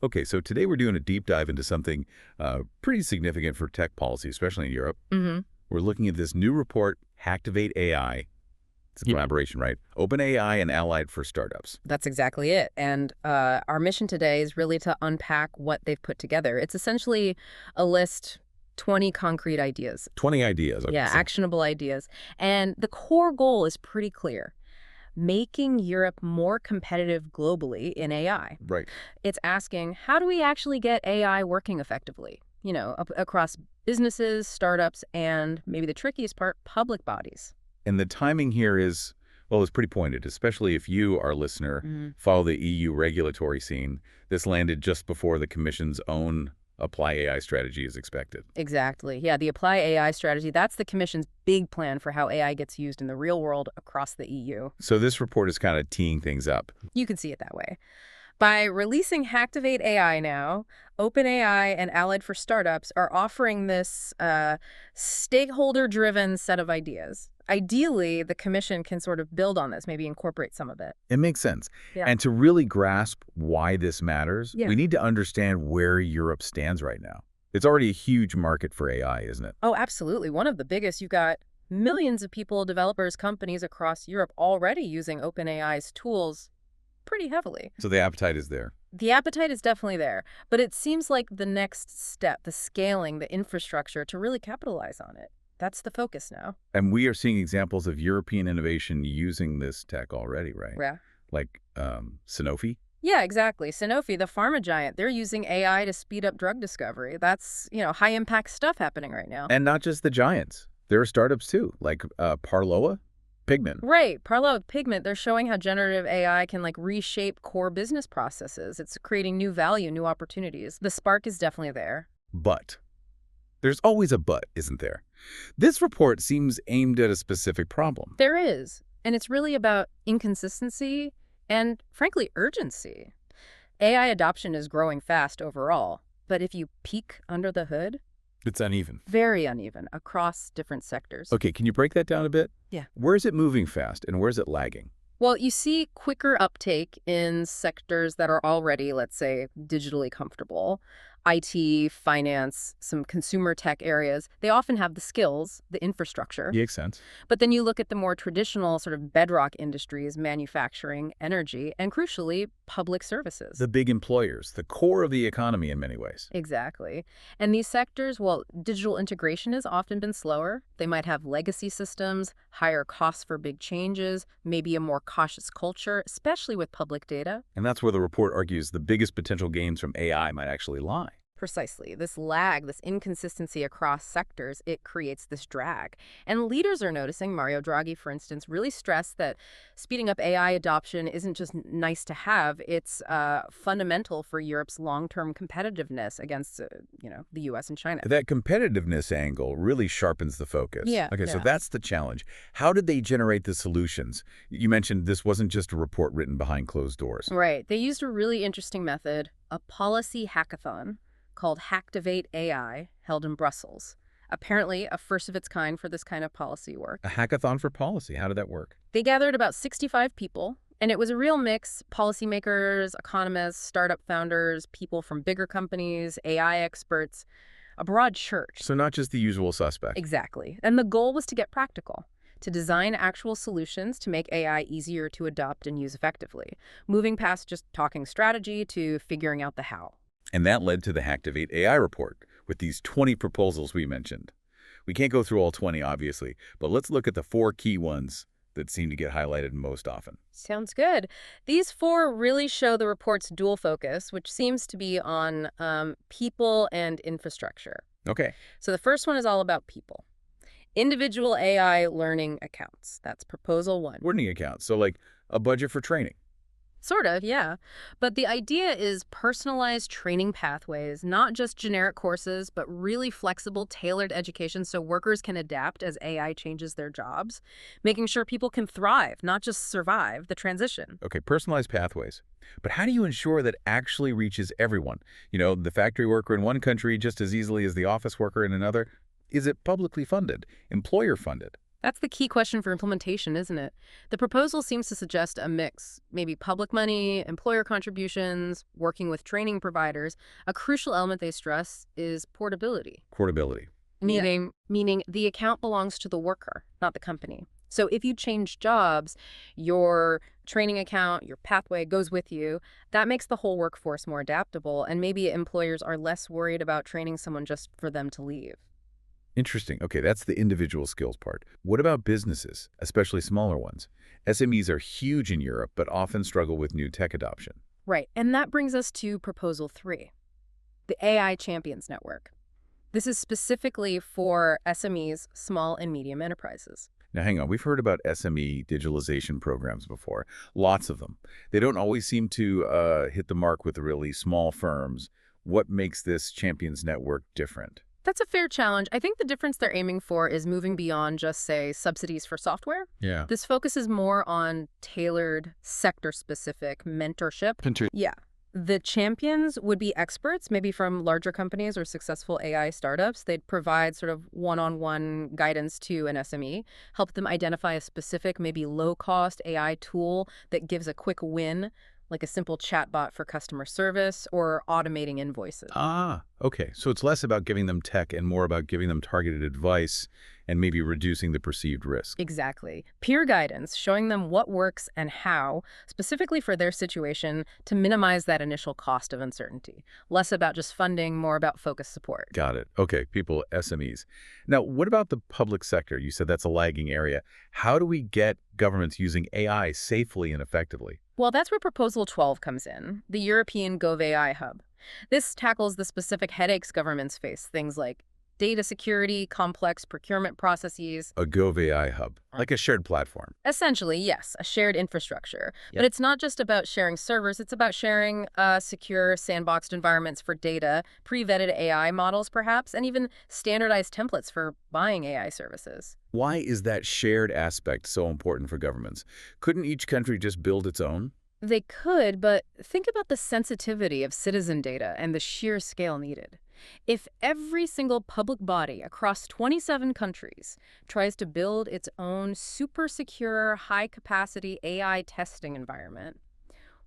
Okay, so today we're doing a deep dive into something pretty significant for tech policy, especially in Europe. Hmm. We're looking at this new report, Hacktivate AI. It's a Yeah. collaboration, right? OpenAI and Allied for startups. That's exactly it. And our mission today is really to unpack what they've put together. It's essentially a list, 20 concrete ideas. 20 ideas. Okay, Yeah, so actionable ideas. And the core goal is pretty clear. Making Europe more competitive globally in AI. right. It's asking, how do we actually get AI working effectively? Across businesses, startups, and maybe the trickiest part, public bodies. And the timing here is, well, it's pretty pointed, especially if you, our listener, follow the EU regulatory scene. This landed just before the Commission's own Apply AI strategy is expected. Exactly. Yeah, the Apply AI strategy, that's the Commission's big plan for how AI gets used in the real world across the EU. So this report is kind of teeing things up. You can see it that way. By releasing Hacktivate AI now, OpenAI and Allied for Startups are offering this stakeholder-driven set of ideas. Ideally, the Commission can sort of build on this, maybe incorporate some of it. It makes sense. Yeah. And to really grasp why this matters, Yeah. we need to understand where Europe stands right now. It's already a huge market for AI, isn't it? Oh, absolutely. One of the biggest. You've got millions of people, developers, companies across Europe already using OpenAI's tools pretty heavily. So the appetite is there. The appetite is definitely there, but it seems like the next step, the scaling, the infrastructure to really capitalize on it. That's the focus now. And we are seeing examples of European innovation using this tech already, right? Yeah. Like Sanofi? Yeah, exactly. Sanofi, the pharma giant, they're using AI to speed up drug discovery. That's, high impact stuff happening right now. And not just the giants. There are startups too, like Parloa, Pigment. Right. Parallel with Pigment, they're showing how generative AI can reshape core business processes. It's creating new value, new opportunities. The spark is definitely there. But there's always a but, isn't there? This report seems aimed at a specific problem. There is. And it's really about inconsistency and, frankly, urgency. AI adoption is growing fast overall. But if you peek under the hood, It's uneven. very uneven across different sectors. Okay, can you break that down a bit? Yeah. Where is it moving fast and where is it lagging? Well, you see quicker uptake in sectors that are already, let's say, digitally comfortable. IT, finance, some consumer tech areas. They often have the skills, the infrastructure. Makes sense. But then you look at the more traditional sort of bedrock industries, manufacturing, energy, and crucially, public services. The big employers, the core of the economy in many ways. Exactly. And these sectors, well, digital integration has often been slower. They might have legacy systems, higher costs for big changes, maybe a more cautious culture, especially with public data. And that's where the report argues the biggest potential gains from AI might actually lie. Precisely. This lag, this inconsistency across sectors, it creates this drag. And leaders are noticing, Mario Draghi, for instance, really stressed that speeding up AI adoption isn't just nice to have, it's fundamental for Europe's long-term competitiveness against, the U.S. and China. That competitiveness angle really sharpens the focus. Yeah, Okay, so yeah. that's the challenge. How did they generate the solutions? You mentioned this wasn't just a report written behind closed doors. Right. They used a really interesting method, a policy hackathon called Hacktivate AI, held in Brussels. Apparently, a first of its kind for this kind of policy work. A hackathon for policy. How did that work? They gathered about 65 people, and it was a real mix: policymakers, economists, startup founders, people from bigger companies, AI experts, a broad church. So not just the usual suspect. Exactly. And the goal was to get practical, to design actual solutions to make AI easier to adopt and use effectively, moving past just talking strategy to figuring out the how. And that led to the Hacktivate AI report with these 20 proposals we mentioned. We can't go through all 20, obviously, but let's look at the 4 key ones that seem to get highlighted most often. Sounds good. These 4 really show the report's dual focus, which seems to be on people and infrastructure. Okay. So the first one is all about people. Individual AI learning accounts. That's proposal 1. Learning accounts. So like a budget for training. Sort of, yeah. But the idea is personalized training pathways, not just generic courses, but really flexible, tailored education so workers can adapt as AI changes their jobs, making sure people can thrive, not just survive the transition. Okay, personalized pathways. But how do you ensure that actually reaches everyone? The factory worker in one country just as easily as the office worker in another? Is it publicly funded, employer funded? That's the key question for implementation, isn't it? The proposal seems to suggest a mix, maybe public money, employer contributions, working with training providers. A crucial element they stress is portability. Portability. Meaning the account belongs to the worker, not the company. So if you change jobs, your training account, your pathway goes with you. That makes the whole workforce more adaptable, and maybe employers are less worried about training someone just for them to leave. Interesting. Okay, that's the individual skills part. What about businesses, especially smaller ones? SMEs are huge in Europe, but often struggle with new tech adoption. Right, and that brings us to Proposal 3, the AI Champions Network. This is specifically for SMEs, small and medium enterprises. Now, hang on. We've heard about SME digitalization programs before, lots of them. They don't always seem to hit the mark with the really small firms. What makes this Champions Network different? That's a fair challenge. I think the difference they're aiming for is moving beyond just, say, subsidies for software. Yeah. This focuses more on tailored, sector-specific mentorship. Yeah. The champions would be experts, maybe from larger companies or successful AI startups. They'd provide sort of one-on-one guidance to an SME, help them identify a specific, maybe low-cost AI tool that gives a quick win, like a simple chatbot for customer service or automating invoices. Ah, okay. So it's less about giving them tech and more about giving them targeted advice and maybe reducing the perceived risk. Exactly. Peer guidance, showing them what works and how, specifically for their situation, to minimize that initial cost of uncertainty. Less about just funding, more about focused support. Got it. Okay, people, SMEs. Now, what about the public sector? You said that's a lagging area. How do we get governments using AI safely and effectively? Well, that's where Proposal 12 comes in, the European GovAI Hub. This tackles the specific headaches governments face, things like data security, complex procurement processes. A GovAI hub, like a shared platform. Essentially, yes, a shared infrastructure. But it's not just about sharing servers, it's about sharing secure, sandboxed environments for data, pre-vetted AI models perhaps, and even standardized templates for buying AI services. Why is that shared aspect so important for governments? Couldn't each country just build its own? They could, but think about the sensitivity of citizen data and the sheer scale needed. If every single public body across 27 countries tries to build its own super secure, high-capacity AI testing environment,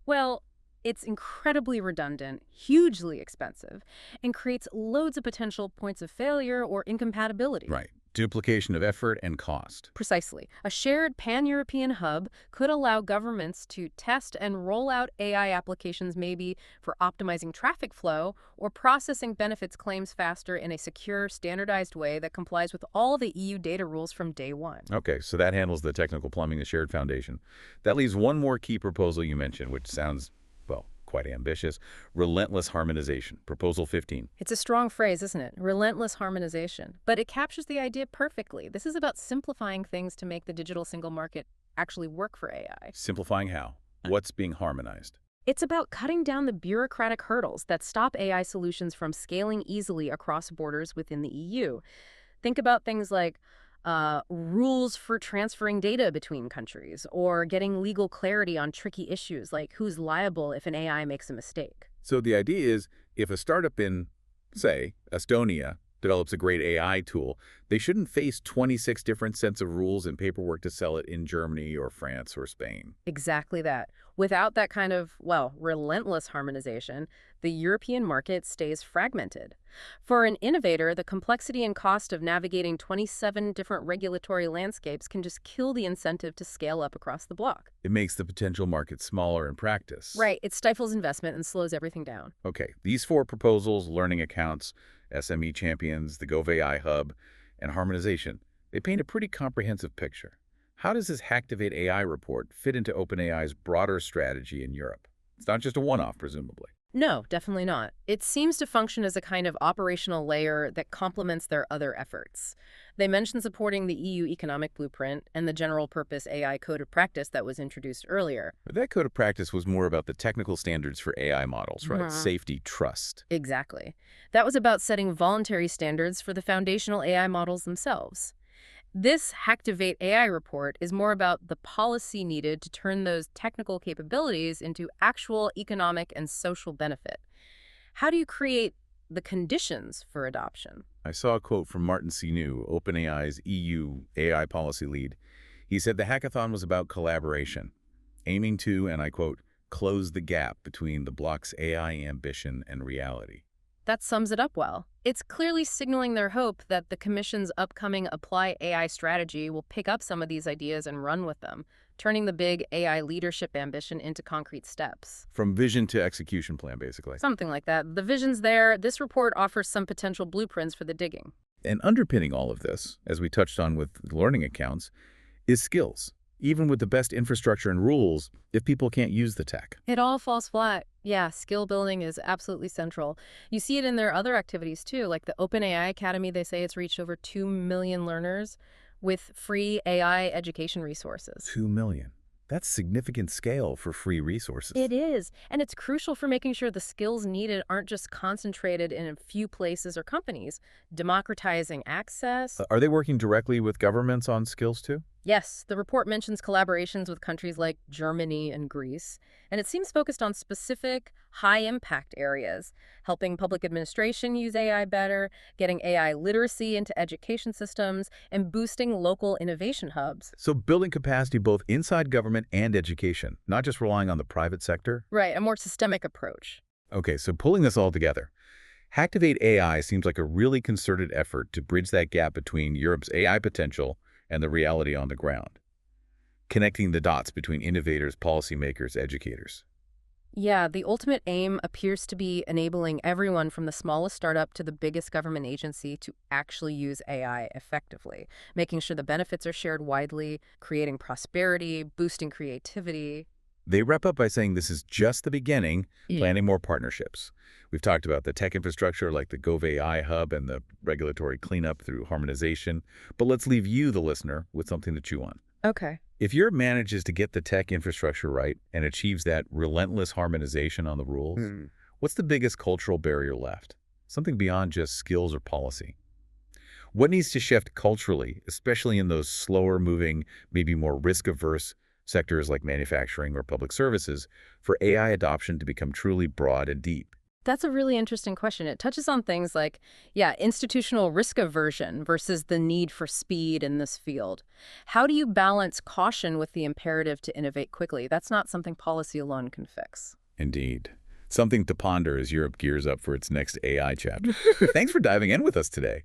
well, it's incredibly redundant, hugely expensive, and creates loads of potential points of failure or incompatibility. Right. Duplication of effort and cost. Precisely. A shared pan-European hub could allow governments to test and roll out AI applications maybe for optimizing traffic flow or processing benefits claims faster in a secure, standardized way that complies with all the EU data rules from day one. Okay, so that handles the technical plumbing, the shared foundation. That leaves one more key proposal you mentioned, which sounds, well, quite ambitious. Relentless harmonization. Proposal 15. It's a strong phrase, isn't it? Relentless harmonization. But it captures the idea perfectly. This is about simplifying things to make the digital single market actually work for AI. Simplifying how? What's being harmonized? It's about cutting down the bureaucratic hurdles that stop AI solutions from scaling easily across borders within the EU. Think about things like rules for transferring data between countries or getting legal clarity on tricky issues like who's liable if an AI makes a mistake. So the idea is if a startup in, say, Estonia develops a great AI tool, they shouldn't face 26 different sets of rules and paperwork to sell it in Germany or France or Spain. Exactly that. Without that kind of, well, relentless harmonization, the European market stays fragmented. For an innovator, the complexity and cost of navigating 27 different regulatory landscapes can just kill the incentive to scale up across the bloc. It makes the potential market smaller in practice. Right. It stifles investment and slows everything down. Okay, these four proposals, learning accounts, SME champions, the GovAI hub, and harmonization, they paint a pretty comprehensive picture. How does this Hacktivate AI report fit into OpenAI's broader strategy in Europe? It's not just a one-off, presumably. No, definitely not. It seems to function as a kind of operational layer that complements their other efforts. They mention supporting the EU economic blueprint and the general-purpose AI code of practice that was introduced earlier. But that code of practice was more about the technical standards for AI models, right? Safety, trust. Exactly. That was about setting voluntary standards for the foundational AI models themselves. This Hacktivate AI report is more about the policy needed to turn those technical capabilities into actual economic and social benefit. How do you create the conditions for adoption? I saw a quote from Martin Sinu, OpenAI's EU AI policy lead. He said the hackathon was about collaboration, aiming to, and I quote, close the gap between the bloc's AI ambition and reality. That sums it up well. It's clearly signaling their hope that the Commission's upcoming Apply AI strategy will pick up some of these ideas and run with them, turning the big AI leadership ambition into concrete steps. From vision to execution plan, basically. Something like that. The vision's there. This report offers some potential blueprints for the digging. And underpinning all of this, as we touched on with learning accounts, is skills. Even with the best infrastructure and rules, if people can't use the tech. It all falls flat. Yeah, skill building is absolutely central. You see it in their other activities too, like the OpenAI Academy. They say it's reached over 2 million learners with free AI education resources. 2 million. That's significant scale for free resources. It is, and it's crucial for making sure the skills needed aren't just concentrated in a few places or companies, democratizing access. Are they working directly with governments on skills too? Yes, the report mentions collaborations with countries like Germany and Greece, and it seems focused on specific, high-impact areas, helping public administration use AI better, getting AI literacy into education systems, and boosting local innovation hubs. So building capacity both inside government and education, not just relying on the private sector? Right, a more systemic approach. Okay, so pulling this all together, Hacktivate AI seems like a really concerted effort to bridge that gap between Europe's AI potential and the reality on the ground, connecting the dots between innovators, policymakers, educators. Yeah, the ultimate aim appears to be enabling everyone from the smallest startup to the biggest government agency to actually use AI effectively, making sure the benefits are shared widely, creating prosperity, boosting creativity. They wrap up by saying this is just the beginning, planning more partnerships. We've talked about the tech infrastructure like the GovAI hub and the regulatory cleanup through harmonization, but let's leave you, the listener, with something to chew on. Okay. If Europe manages to get the tech infrastructure right and achieves that relentless harmonization on the rules, what's the biggest cultural barrier left? Something beyond just skills or policy. What needs to shift culturally, especially in those slower-moving, maybe more risk-averse sectors like manufacturing or public services, for AI adoption to become truly broad and deep? That's a really interesting question. It touches on things like, yeah, institutional risk aversion versus the need for speed in this field. How do you balance caution with the imperative to innovate quickly? That's not something policy alone can fix. Indeed. Something to ponder as Europe gears up for its next AI chapter. Thanks for diving in with us today.